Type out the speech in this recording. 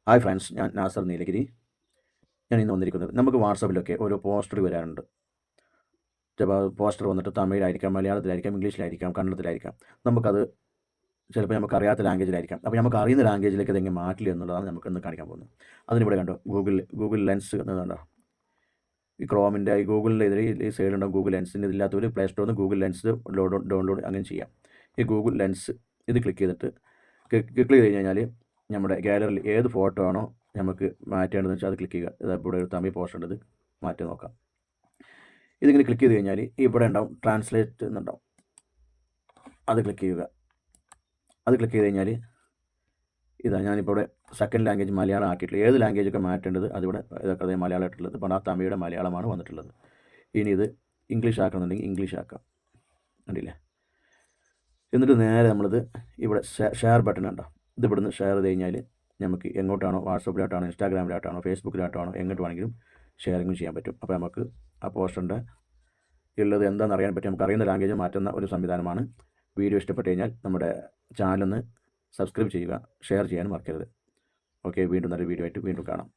Hi friends, ഞാൻ നാസർ നീലഗിരി. ഞാൻ ഇന്ന് വന്നിരിക്കുന്നത് നമുക്ക് വാട്സാപ്പിലൊക്കെ ഓരോ പോസ്റ്റർ വരാറുണ്ട്. ചിലപ്പോൾ പോസ്റ്റർ വന്നിട്ട് തമിഴിലായിരിക്കാം, മലയാളത്തിലായിരിക്കാം, ഇംഗ്ലീഷിലായിരിക്കാം, കന്നഡത്തിലായിരിക്കാം. നമുക്കത് ചിലപ്പോൾ നമുക്ക് അറിയാത്ത ലാംഗ്വേജിലായിരിക്കാം. അപ്പോൾ നമുക്ക് അറിയുന്ന ലാംഗ്വേജിലേക്ക് അതെങ്ങനെ മാറ്റില്ല എന്നുള്ളതാണ് നമുക്കിന്ന് കാണിക്കാൻ പോകുന്നത്. അതിനിവിടെ കണ്ടോ, ഗൂഗിൾ ലെൻസ് എന്ന് കണ്ടോ. ഈ ക്രോമിൻ്റെ ഈ ഗൂഗിളിൻ്റെ എതിരെ ഈ സൈഡിലുണ്ടാവും ഗൂഗിൾ ലെൻസിൻ്റെ. ഇതില്ലാത്തവർ പ്ലേ സ്റ്റോറിൽ നിന്ന് ഗൂഗിൾ ലെൻസ് ഡൗൺലോഡ് അങ്ങനെ ചെയ്യാം. ഈ ഗൂഗിൾ ലെൻസ് ഇത് ക്ലിക്ക് ചെയ്തിട്ട് ക്ലിക്ക് ചെയ്ത് കഴിഞ്ഞാൽ നമ്മുടെ ഗാലറിയിൽ ഏത് ഫോട്ടോ ആണോ നമുക്ക് മാറ്റേണ്ടതെന്ന് വെച്ചാൽ അത് ക്ലിക്ക് ചെയ്യുക. ഇവിടെ ഒരു തമിഴ് പോസ്റ്റർ ഉണ്ട്, ഇത് മാറ്റി നോക്കാം. ഇതിങ്ങനെ ക്ലിക്ക് ചെയ്ത് കഴിഞ്ഞാൽ ഇവിടെ ഉണ്ടാവും ട്രാൻസ്ലേറ്റ് എന്നുണ്ടാവും, അത് ക്ലിക്ക് ചെയ്യുക. അത് ക്ലിക്ക് ചെയ്ത് കഴിഞ്ഞാൽ ഇതാ ഞാനിപ്പോൾ ഇവിടെ സെക്കൻഡ് ലാംഗ്വേജ് മലയാളം ആക്കിയിട്ടുള്ളത്. ഏത് ലാംഗ്വേജൊക്കെ മാറ്റേണ്ടത് അതിവിടെ ഇതൊക്കെ അതേ മലയാളം ആയിട്ടുള്ളത്. ഇപ്പോൾ ആ തമിഴിയുടെ മലയാളമാണ് വന്നിട്ടുള്ളത്. ഇനി ഇത് ഇംഗ്ലീഷ് ആക്കണമെന്നുണ്ടെങ്കിൽ ഇംഗ്ലീഷ് ആക്കാം, കണ്ടില്ലേ. എന്നിട്ട് നേരെ നമ്മളിത് ഇവിടെ ഷെയർ ബട്ടൺ ഉണ്ടോ, ഇത് ഇവിടുന്ന് ഷെയർ ചെയ്ത് കഴിഞ്ഞാൽ നമുക്ക് എങ്ങോട്ടാണോ, വാട്സപ്പിലോട്ടാണോ, ഇൻസ്റ്റാഗ്രാമിലോട്ടാണോ, ഫേസ്ബുക്കിലോട്ടാണോ, എങ്ങോട്ട് വേണമെങ്കിലും ഷെയറിങ്ങും ചെയ്യാൻ പറ്റും. അപ്പോൾ നമുക്ക് ആ പോസ്റ്ററിൻ്റെ ഉള്ളത് എന്താണെന്ന് അറിയാൻ പറ്റും. നമുക്ക് അറിയുന്ന ലാംഗ്വേജ് മാറ്റുന്ന ഒരു സംവിധാനമാണ്. വീഡിയോ ഇഷ്ടപ്പെട്ട് കഴിഞ്ഞാൽ നമ്മുടെ ചാനലൊന്ന് സബ്സ്ക്രൈബ് ചെയ്യുക, ഷെയർ ചെയ്യാനും മറക്കരുത്. ഓക്കെ, വീണ്ടും നല്ല വീഡിയോ ആയിട്ട് വീണ്ടും കാണാം.